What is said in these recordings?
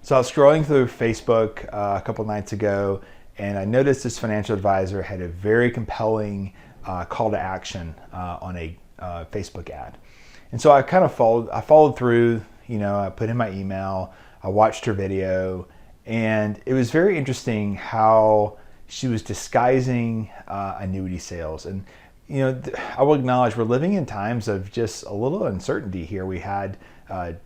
So I was scrolling through Facebook a couple nights ago, and I noticed this financial advisor had a very compelling call to action on a Facebook ad. And so I kind of followed through, I put in my email, I watched her video, and it was very interesting how she was disguising annuity sales. And I will acknowledge we're living in times of just a little uncertainty here. We had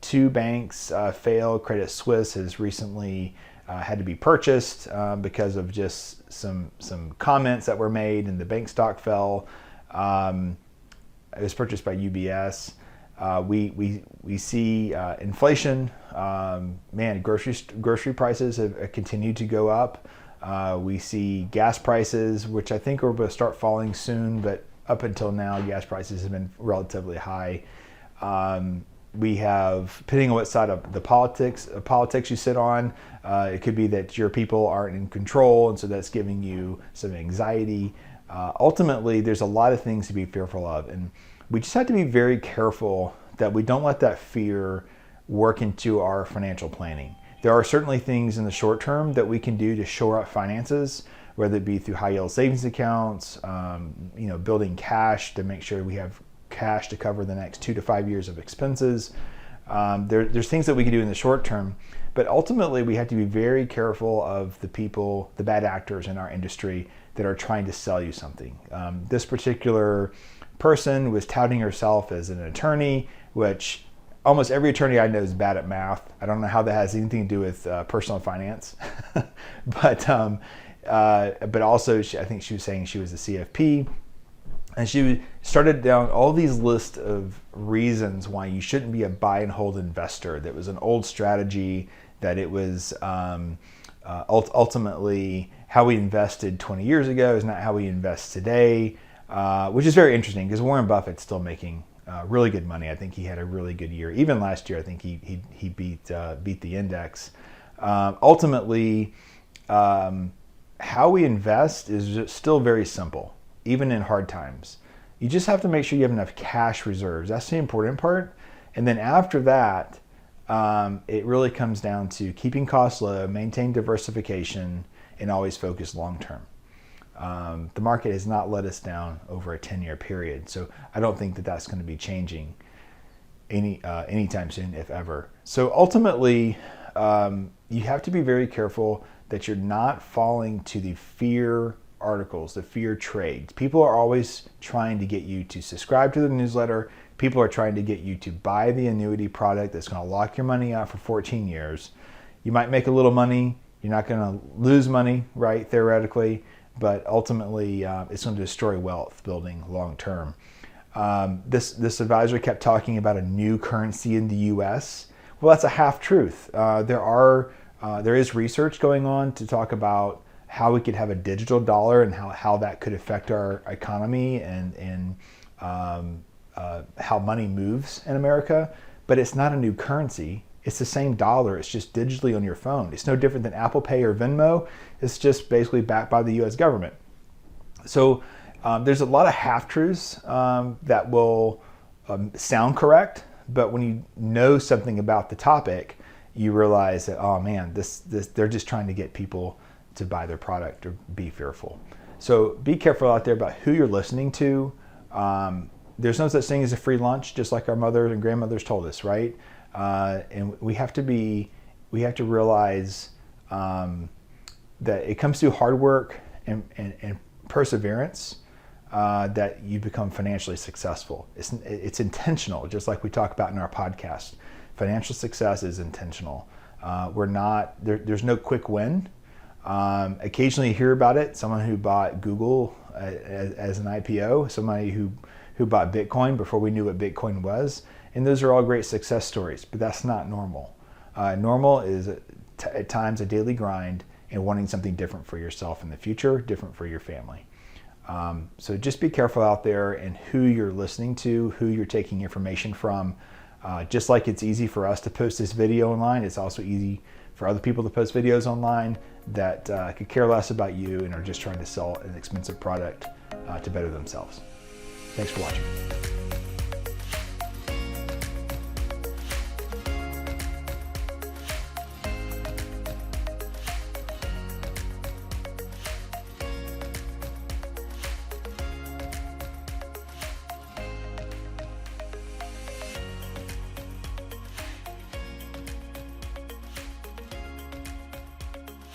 two banks fail. Credit Suisse has recently had to be purchased because of just some comments that were made, and the bank stock fell. It was purchased by UBS. We see inflation. Grocery prices have continued to go up. We see gas prices, which I think are going to start falling soon, but up until now, gas prices have been relatively high. We have, depending on what side of the politics you sit on, it could be that your people aren't in control, and so that's giving you some anxiety. Ultimately, there's a lot of things to be fearful of, and we just have to be very careful that we don't let that fear work into our financial planning. There are certainly things in the short term that we can do to shore up finances, whether it be through high yield savings accounts, building cash to make sure we have cash to cover the next 2 to 5 years of expenses. There's things that we can do in the short term, but ultimately we have to be very careful of the bad actors in our industry that are trying to sell you something. This particular person was touting herself as an attorney, which almost every attorney I know is bad at math. I don't know how that has anything to do with personal finance, but also I think she was saying she was a CFP, and she started down all these lists of reasons why you shouldn't be a buy and hold investor. That was an old strategy, that it was ultimately how we invested 20 years ago is not how we invest today, which is very interesting because Warren Buffett's still making really good money. I think he had a really good year. Even last year, I think he beat the index. Ultimately, how we invest is still very simple, even in hard times. You just have to make sure you have enough cash reserves. That's the important part. And then after that, it really comes down to keeping costs low, maintain diversification, and always focus long term. The market has not let us down over a 10-year period, so I don't think that that's going to be changing anytime soon, if ever. So ultimately, you have to be very careful that you're not falling to the fear articles, the fear trades. People are always trying to get you to subscribe to the newsletter. People are trying to get you to buy the annuity product that's going to lock your money out for 14 years. You might make a little money. You're not going to lose money, right, theoretically, but ultimately it's going to destroy wealth building long term. This advisor kept talking about a new currency in the U.S. Well, that's a half truth. There is research going on to talk about how we could have a digital dollar and how that could affect our economy and how money moves in America. But it's not a new currency. It's the same dollar. It's just digitally on your phone. It's no different than Apple Pay or Venmo. It's just basically backed by the U.S. government. So there's a lot of half-truths that will sound correct, but when you know something about the topic, you realize that, oh man, they're just trying to get people to buy their product or be fearful. So be careful out there about who you're listening to. There's no such thing as a free lunch, just like our mothers and grandmothers told us, right? And we have to realize that it comes through hard work and perseverance that you become financially successful. It's intentional, just like we talk about in our podcast. Financial success is intentional. There's no quick win. Occasionally you hear about it. Someone who bought Google as an IPO, somebody who bought Bitcoin before we knew what Bitcoin was. And those are all great success stories, but that's not normal. Normal is at times a daily grind and wanting something different for yourself in the future, different for your family. So just be careful out there and who you're listening to, who you're taking information from. Just like it's easy for us to post this video online, it's also easy for other people to post videos online that could care less about you and are just trying to sell an expensive product to better themselves. Thanks for watching.